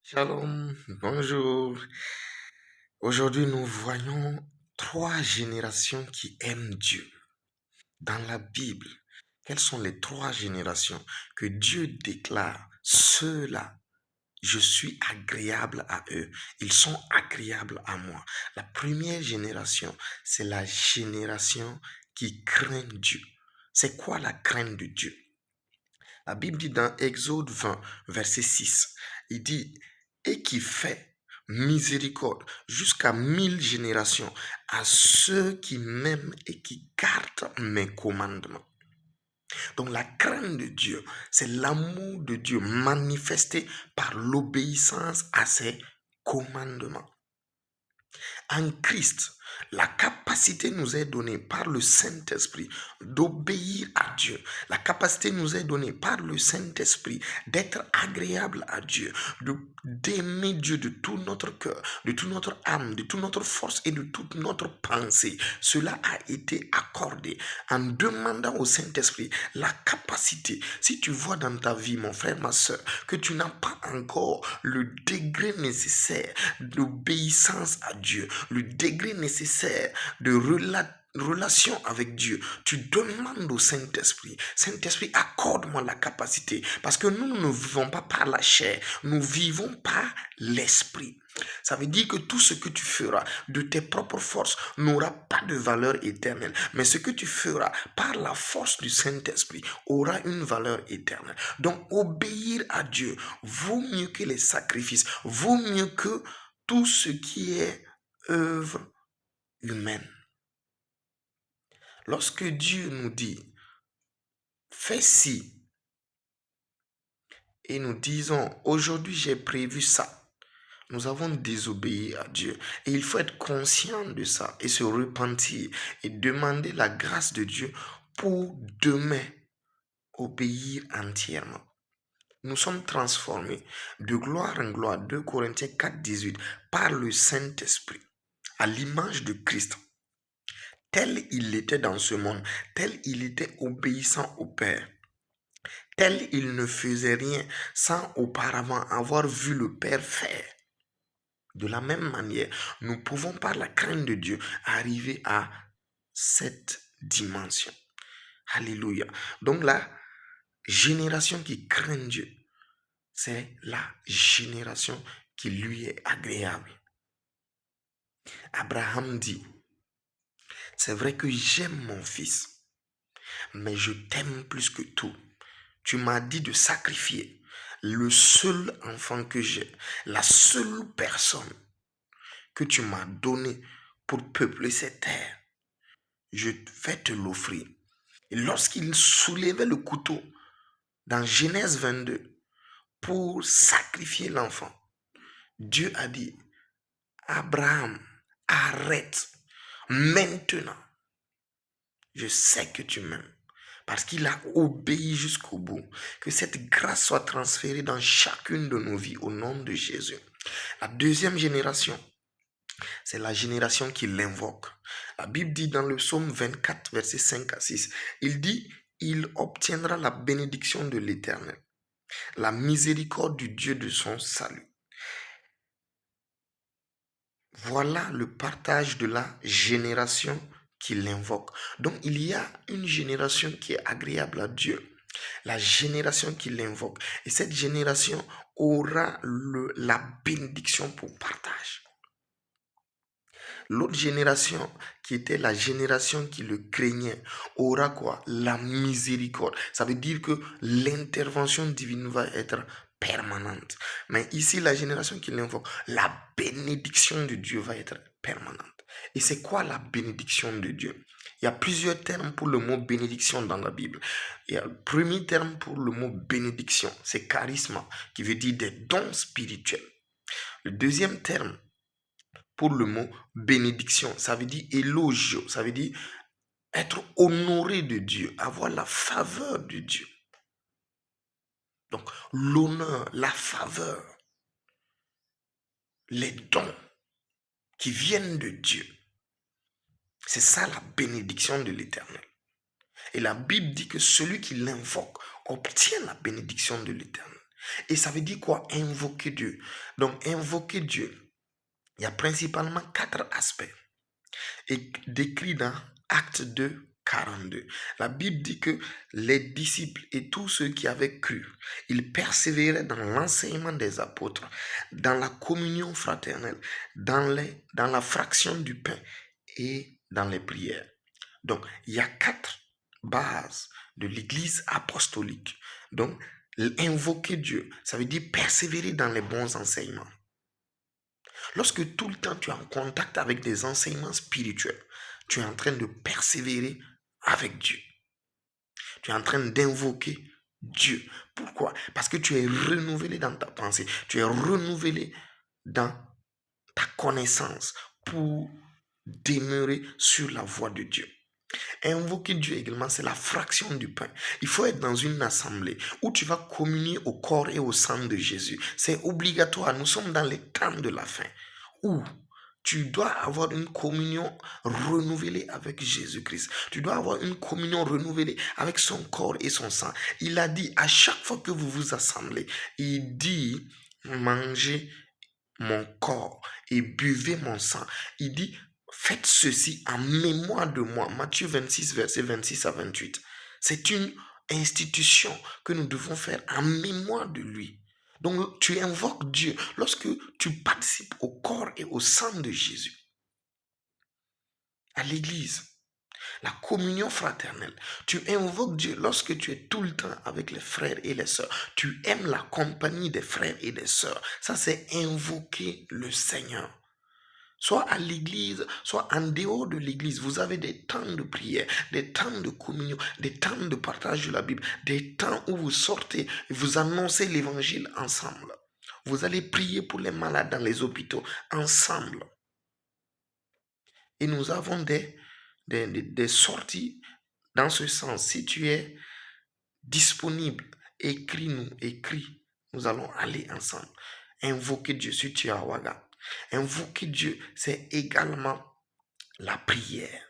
Shalom, bonjour. Aujourd'hui, nous voyons trois générations qui aiment Dieu. Dans la Bible, quelles sont les trois générations que Dieu déclare? Ceux-là, je suis agréable à eux. Ils sont agréables à moi. La première génération, c'est la génération qui craint Dieu. C'est quoi la crainte de Dieu? La Bible dit dans Exode 20, verset 6, il dit, et qui fait miséricorde jusqu'à 1000 générations à ceux qui m'aiment et qui gardent mes commandements. Donc la crainte de Dieu, c'est l'amour de Dieu manifesté par l'obéissance à ses commandements. En Christ, la capacité nous est donnée par le Saint-Esprit d'obéir à Dieu. La capacité nous est donnée par le Saint-Esprit d'être agréable à Dieu, d'aimer Dieu de tout notre cœur, de toute notre âme, de toute notre force et de toute notre pensée. Cela a été accordé en demandant au Saint-Esprit la capacité. Si tu vois dans ta vie, mon frère, ma soeur, que tu n'as pas encore le degré nécessaire d'obéissance à Dieu, le degré nécessaire de relation avec Dieu, tu demandes au Saint-Esprit, Saint-Esprit, accorde-moi la capacité, parce que nous ne vivons pas par la chair, nous vivons par l'Esprit. Ça veut dire que tout ce que tu feras de tes propres forces n'aura pas de valeur éternelle, mais ce que tu feras par la force du Saint-Esprit aura une valeur éternelle. Donc obéir à Dieu vaut mieux que les sacrifices, vaut mieux que tout ce qui est œuvre humaine. Lorsque Dieu nous dit, fais ci, et nous disons, aujourd'hui j'ai prévu ça, nous avons désobéi à Dieu. Et il faut être conscient de ça et se repentir et demander la grâce de Dieu pour demain obéir entièrement. Nous sommes transformés de gloire en gloire, 2 Corinthiens 4, 18, par le Saint-Esprit, à l'image de Christ. Tel il était dans ce monde, tel il était obéissant au Père, tel il ne faisait rien sans auparavant avoir vu le Père faire. De la même manière, nous pouvons par la crainte de Dieu arriver à cette dimension. Alléluia. Donc la génération qui craint Dieu, c'est la génération qui lui est agréable. Abraham dit, c'est vrai que j'aime mon fils, mais je t'aime plus que tout. Tu m'as dit de sacrifier le seul enfant que j'ai, la seule personne que tu m'as donnée pour peupler cette terre. Je vais te l'offrir. Et lorsqu'il soulevait le couteau dans Genèse 22 pour sacrifier l'enfant, Dieu a dit, Abraham, arrête maintenant. Je sais que tu m'aimes. Parce qu'il a obéi jusqu'au bout. Que cette grâce soit transférée dans chacune de nos vies au nom de Jésus. La deuxième génération, c'est la génération qui l'invoque. La Bible dit dans le psaume 24, versets 5 à 6, il dit, il obtiendra la bénédiction de l'Éternel, la miséricorde du Dieu de son salut. Voilà le partage de la génération qui l'invoque. Donc il y a une génération qui est agréable à Dieu, la génération qui l'invoque. Et cette génération aura la bénédiction pour partage. L'autre génération, qui était la génération qui le craignait, aura quoi? La miséricorde. Ça veut dire que l'intervention divine va être permanente. Mais ici, la génération qui l'invoque, la bénédiction de Dieu va être permanente. Et c'est quoi la bénédiction de Dieu? Il y a plusieurs termes pour le mot bénédiction dans la Bible. Il y a le premier terme pour le mot bénédiction, c'est charisme, qui veut dire des dons spirituels. Le deuxième terme pour le mot bénédiction, ça veut dire élogio, ça veut dire être honoré de Dieu, avoir la faveur de Dieu. Donc l'honneur, la faveur, les dons qui viennent de Dieu, c'est ça la bénédiction de l'Éternel. Et la Bible dit que celui qui l'invoque obtient la bénédiction de l'Éternel. Et ça veut dire quoi? Invoquer Dieu. Donc, invoquer Dieu, il y a principalement 4 aspects. Et décrit dans Acte 2, 42. La Bible dit que les disciples et tous ceux qui avaient cru, ils persévéraient dans l'enseignement des apôtres, dans la communion fraternelle, dans la fraction du pain et dans les prières. Donc, il y a 4 bases de l'Église apostolique. Donc, invoquer Dieu, ça veut dire persévérer dans les bons enseignements. Lorsque tout le temps tu es en contact avec des enseignements spirituels, tu es en train de persévérer avec Dieu. Tu es en train d'invoquer Dieu. Pourquoi? Parce que tu es renouvelé dans ta pensée. Tu es renouvelé dans ta connaissance pour demeurer sur la voie de Dieu. Invoquer Dieu également, c'est la fraction du pain. Il faut être dans une assemblée où tu vas communier au corps et au sang de Jésus. C'est obligatoire. Nous sommes dans les temps de la fin où tu dois avoir une communion renouvelée avec Jésus-Christ. Tu dois avoir une communion renouvelée avec son corps et son sang. Il a dit, à chaque fois que vous vous assemblez, il dit, mangez mon corps et buvez mon sang. Il dit, faites ceci en mémoire de moi. Matthieu 26, versets 26 à 28. C'est une institution que nous devons faire en mémoire de lui. Donc, tu invoques Dieu lorsque tu participes au corps et au sang de Jésus. À l'église, la communion fraternelle. Tu invoques Dieu lorsque tu es tout le temps avec les frères et les sœurs. Tu aimes la compagnie des frères et des sœurs. Ça, c'est invoquer le Seigneur. Soit à l'église, soit en dehors de l'église, vous avez des temps de prière, des temps de communion, des temps de partage de la Bible, des temps où vous sortez et vous annoncez l'évangile ensemble. Vous allez prier pour les malades dans les hôpitaux ensemble. Et nous avons des sorties dans ce sens. Si tu es disponible, écris-nous, écris. Nous allons aller ensemble. Invoquer Dieu si tu es à Ouaga. Invoquer Dieu, c'est également la prière.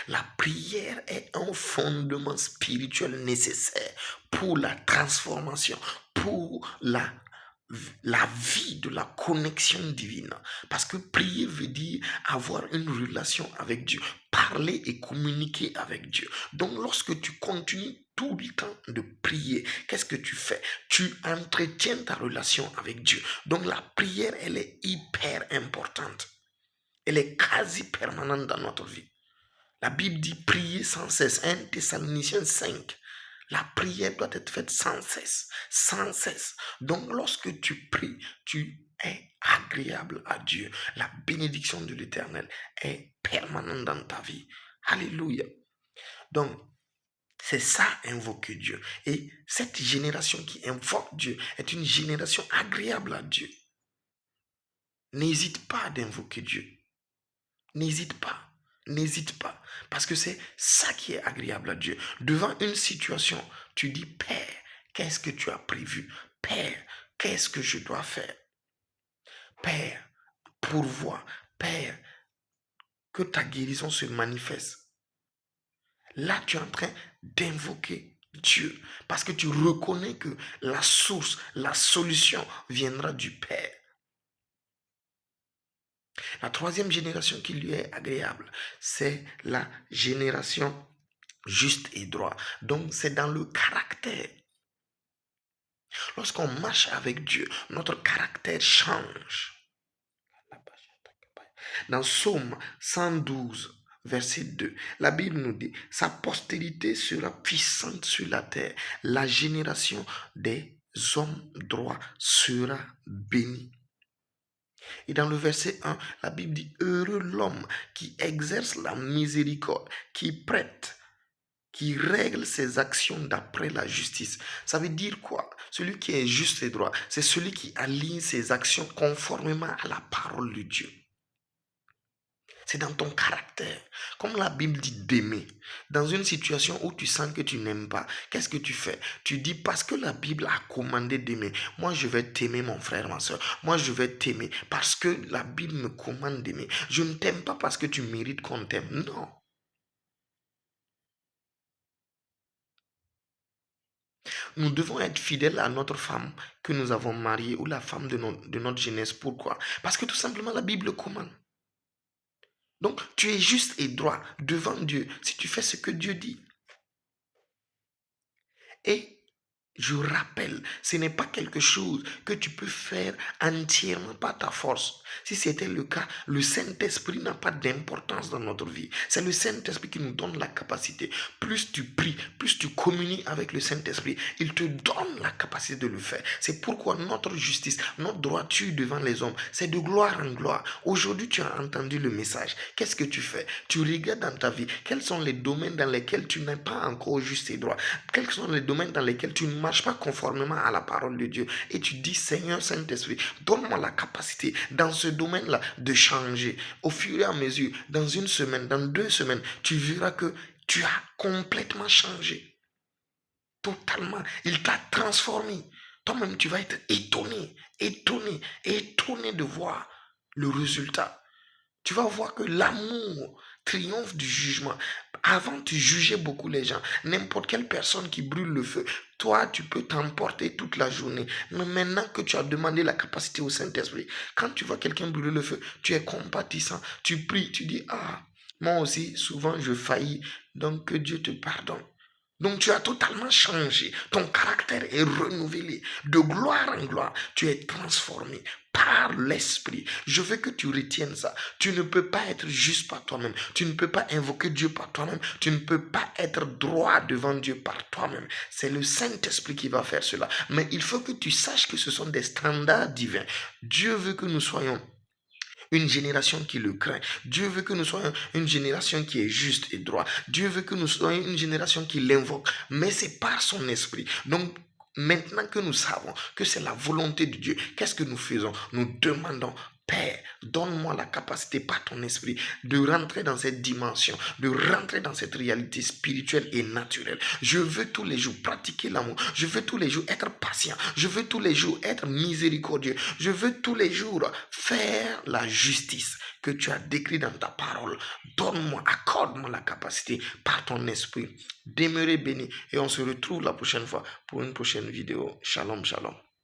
La prière est un fondement spirituel nécessaire pour la transformation, pour la vie de la connexion divine. Parce que prier veut dire avoir une relation avec Dieu, parler et communiquer avec Dieu. Donc lorsque tu continues tout le temps de prier, qu'est-ce que tu fais? Tu entretiens ta relation avec Dieu. Donc la prière, elle est hyper importante. Elle est quasi permanente dans notre vie. La Bible dit prier sans cesse. 1 Thessaloniciens 5. La prière doit être faite sans cesse. Sans cesse. Donc lorsque tu pries, tu es agréable à Dieu. La bénédiction de l'Éternel est permanente dans ta vie. Alléluia. Donc, c'est ça, invoquer Dieu. Et cette génération qui invoque Dieu est une génération agréable à Dieu. N'hésite pas d'invoquer Dieu. N'hésite pas. N'hésite pas. Parce que c'est ça qui est agréable à Dieu. Devant une situation, tu dis, Père, qu'est-ce que tu as prévu? Père, qu'est-ce que je dois faire? Père, pourvois. Père, que ta guérison se manifeste. Là, tu es en train d'invoquer Dieu. Parce que tu reconnais que la source, la solution viendra du Père. La troisième génération qui lui est agréable, c'est la génération juste et droit. Donc, c'est dans le caractère. Lorsqu'on marche avec Dieu, notre caractère change. Dans Psaume 112, verset 2, la Bible nous dit, sa postérité sera puissante sur la terre. La génération des hommes droits sera bénie. Et dans le verset 1, la Bible dit, heureux l'homme qui exerce la miséricorde, qui prête, qui règle ses actions d'après la justice. Ça veut dire quoi? Celui qui est juste et droit, c'est celui qui aligne ses actions conformément à la parole de Dieu. C'est dans ton caractère. Comme la Bible dit d'aimer. Dans une situation où tu sens que tu n'aimes pas, qu'est-ce que tu fais? Tu dis parce que la Bible a commandé d'aimer. Moi, je vais t'aimer, mon frère, ma soeur. Moi, je vais t'aimer parce que la Bible me commande d'aimer. Je ne t'aime pas parce que tu mérites qu'on t'aime. Non. Nous devons être fidèles à notre femme que nous avons mariée ou la femme de notre jeunesse. Pourquoi? Parce que tout simplement la Bible commande. Donc tu es juste et droit devant Dieu si tu fais ce que Dieu dit. Et je rappelle, ce n'est pas quelque chose que tu peux faire entièrement par ta force. Si c'était le cas, le Saint-Esprit n'a pas d'importance dans notre vie. C'est le Saint-Esprit qui nous donne la capacité. Plus tu pries, plus tu communies avec le Saint-Esprit, il te donne la capacité de le faire. C'est pourquoi notre justice, notre droiture devant les hommes, c'est de gloire en gloire. Aujourd'hui, tu as entendu le message. Qu'est-ce que tu fais? Tu regardes dans ta vie. Quels sont les domaines dans lesquels tu n'es pas encore juste et droit? Quels sont les domaines dans lesquels tu ne marches pas conformément à la parole de Dieu? Et tu dis, Seigneur Saint-Esprit, donne-moi la capacité dans ce domaine-là de changer. Au fur et à mesure, dans une semaine, dans 2 semaines, tu verras que tu as complètement changé. Totalement. Il t'a transformé. Toi-même, tu vas être étonné, étonné, étonné de voir le résultat. Tu vas voir que l'amour triomphe du jugement. Avant, tu jugeais beaucoup les gens. N'importe quelle personne qui brûle le feu, toi, tu peux t'emporter toute la journée. Mais maintenant que tu as demandé la capacité au Saint-Esprit, quand tu vois quelqu'un brûler le feu, tu es compatissant. Tu pries, tu dis, ah, moi aussi, souvent, je faillis. Donc, que Dieu te pardonne. Donc tu as totalement changé. Ton caractère est renouvelé. De gloire en gloire, tu es transformé par l'Esprit. Je veux que tu retiennes ça. Tu ne peux pas être juste par toi-même. Tu ne peux pas invoquer Dieu par toi-même. Tu ne peux pas être droit devant Dieu par toi-même. C'est le Saint-Esprit qui va faire cela. Mais il faut que tu saches que ce sont des standards divins. Dieu veut que nous soyons une génération qui le craint. Dieu veut que nous soyons une génération qui est juste et droit. Dieu veut que nous soyons une génération qui l'invoque. Mais c'est par son esprit. Donc, maintenant que nous savons que c'est la volonté de Dieu, qu'est-ce que nous faisons? Nous demandons, Père, donne-moi la capacité par ton esprit de rentrer dans cette dimension, de rentrer dans cette réalité spirituelle et naturelle. Je veux tous les jours pratiquer l'amour. Je veux tous les jours être patient. Je veux tous les jours être miséricordieux. Je veux tous les jours faire la justice que tu as décrite dans ta parole. Donne-moi, accorde-moi la capacité par ton esprit. Demeurez béni et on se retrouve la prochaine fois pour une prochaine vidéo. Shalom, shalom.